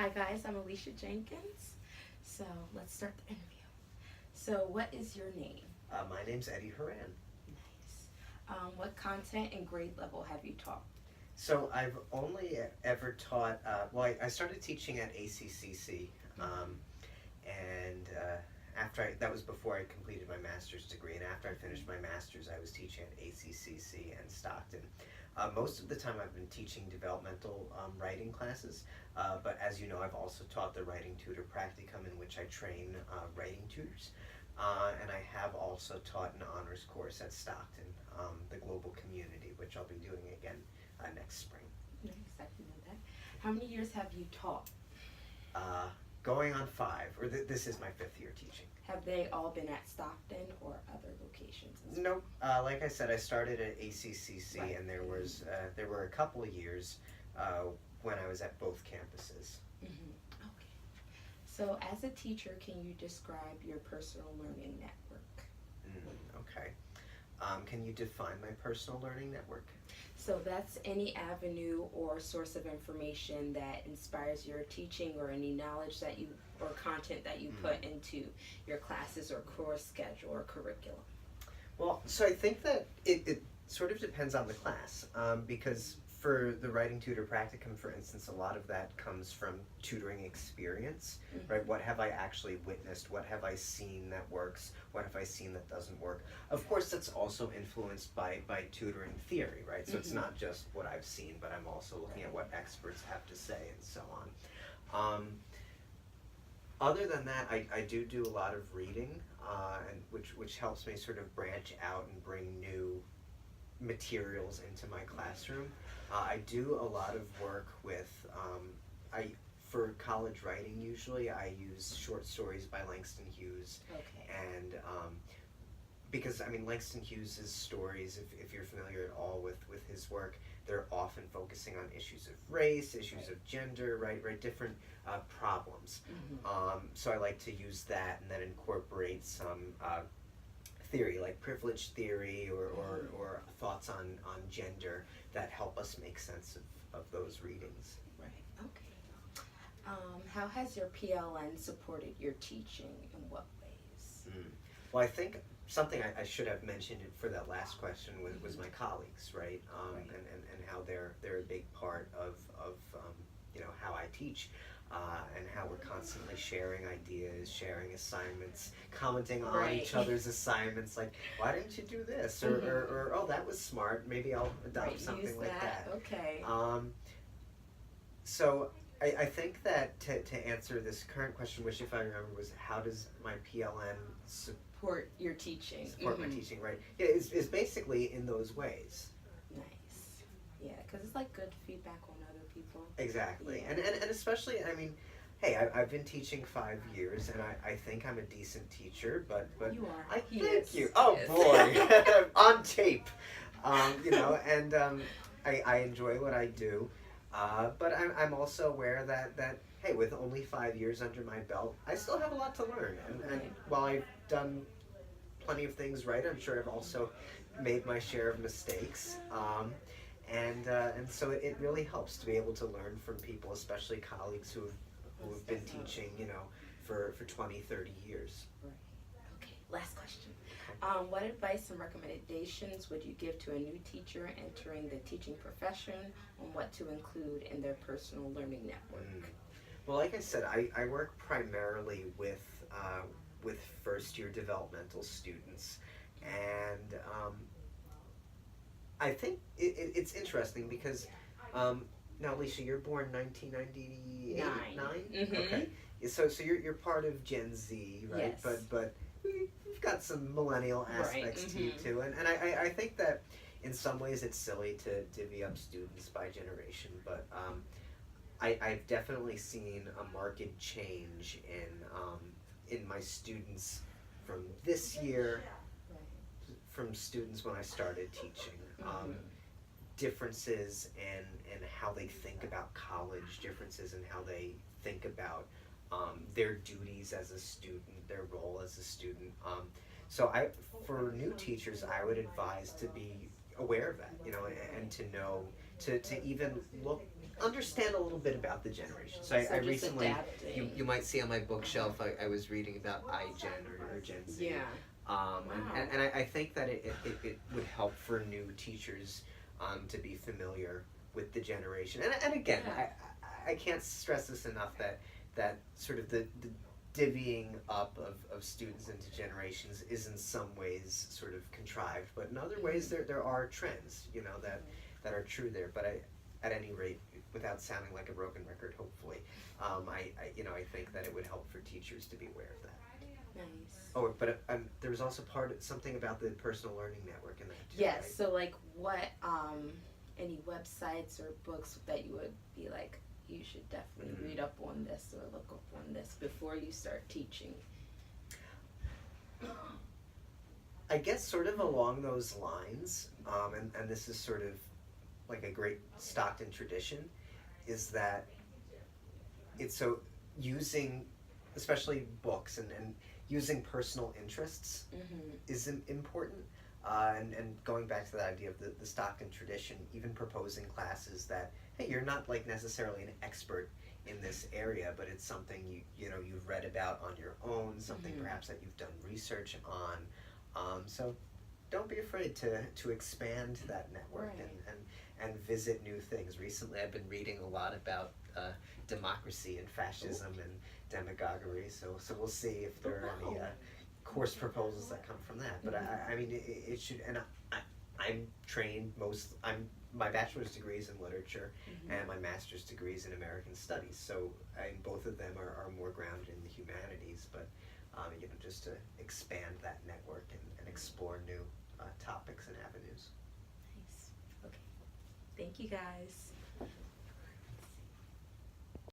Hi guys, I'm Alicia Jenkins. So let's start the interview. So what is your name? My name's Eddie Horan. Nice. What content and grade level have you taught? So I've only ever taught, I started teaching at ACCC, and that was before I completed my master's degree, and after I finished my master's, I was teaching at ACCC and Stockton. Most of the time I've been teaching developmental writing classes, but as you know, I've also taught the Writing Tutor Practicum, in which I train writing tutors. And I have also taught an honors course at Stockton, the Global Community, which I'll be doing again next spring. Nice, I didn't know that. How many years have you taught? Uh, Going on 5, this is my 5th year teaching. Have they all been at Stockton or other locations as well? Nope. Like I said, I started at ACCC, Right. and there were a couple of years when I was at both campuses. Okay. So as a teacher, can you describe your personal learning network? Okay. Can you define my personal learning network? So that's any avenue or source of information that inspires your teaching, or any knowledge that you or content that you put into your classes or course schedule or curriculum. Well, so I think that it sort of depends on the class, because for the Writing Tutor Practicum, for instance, a lot of that comes from tutoring experience, right? What have I actually witnessed? What have I seen that works? What have I seen that doesn't work? Of course, that's also influenced by tutoring theory, right? So it's not just what I've seen, but I'm also looking at what experts have to say and so on. Other than that, I do a lot of reading, and which helps me sort of branch out and bring new materials into my classroom. I do a lot of work with, for college writing usually, I use short stories by Langston Hughes. Okay. And because, I mean, Langston Hughes' stories, if you're familiar at all with his work, they're often focusing on issues of race, issues of gender, right, different problems. So I like to use that and then incorporate some theory, like privilege theory or thoughts on gender that help us make sense of those readings. Right. Okay. How has your PLN supported your teaching? In what ways? Well, I think something I should have mentioned for that last question was my colleagues, right? And how they're a big part of how I teach. And how we're constantly sharing ideas, sharing assignments, commenting on each other's assignments, like, why didn't you do this? Or oh, that was smart, maybe I'll adopt something like that. Okay. So I think that to answer this current question, which if I remember was how does my PLN support your teaching? Support my teaching, right? Yeah, is basically in those ways. Nice. Yeah, because it's like good feedback on other people. Exactly. Yeah. And especially, I mean, hey, I've been teaching 5 years, and I think I'm a decent teacher, but you are. Thank you. Oh boy, on tape, and I enjoy what I do, but I'm also aware that hey, with only 5 years under my belt, I still have a lot to learn, and while I've done plenty of things right, I'm sure I've also made my share of mistakes. And so it really helps to be able to learn from people, especially colleagues who have been teaching, for 20, 30 years. Right. Okay, last question. What advice and recommendations would you give to a new teacher entering the teaching profession on what to include in their personal learning network? Well, like I said, I work primarily with first-year developmental students, and I think it's interesting because now, Alicia, you're born 1998, Nine. Okay, so you're part of Gen Z, right? Yes. But you've got some millennial aspects to you too, and I think that in some ways it's silly to divvy up students by generation, but I've definitely seen a marked change in my students from this year, from students when I started teaching. Differences in how they think about college, differences in how they think about their duties as a student, their role as a student. So for new teachers, I would advise to be aware of that, you know, and to know to even understand a little bit about the generation. So I just recently, adapting. you might see on my bookshelf, I was reading about iGen or Gen Z. Yeah. Wow. Wow. And I think that it would help for new teachers to be familiar with the generation. And again, Yeah. I can't stress this enough that sort of the divvying up of students into generations is in some ways sort of contrived, but in other ways there are trends, you know, that are true there. But at any rate, without sounding like a broken record, hopefully, I you know, I think that it would help for teachers to be aware of that. Nice. Oh, but there was also something about the personal learning network in that too. Yes. Right? So like, what any websites or books that you would be like, you should definitely read up on this or look up on this before you start teaching? I guess sort of along those lines, and this is sort of like a great Stockton tradition, is that it's so using, especially books and using personal interests is important. And going back to that idea of the Stockton tradition, even proposing classes that, hey, you're not like necessarily an expert in this area, but it's something you know you've read about on your own, something perhaps that you've done research on. So don't be afraid to expand that network and visit new things. Recently, I've been reading a lot about democracy and fascism and demagoguery. So we'll see if there are any course proposals that come from that. But I mean, it should. And I'm trained my bachelor's degree is in literature and my master's degree is in American studies. So both of them are more grounded in the humanities. But you know, just to expand that network and explore new topics and avenues. Nice. Okay. Thank you guys.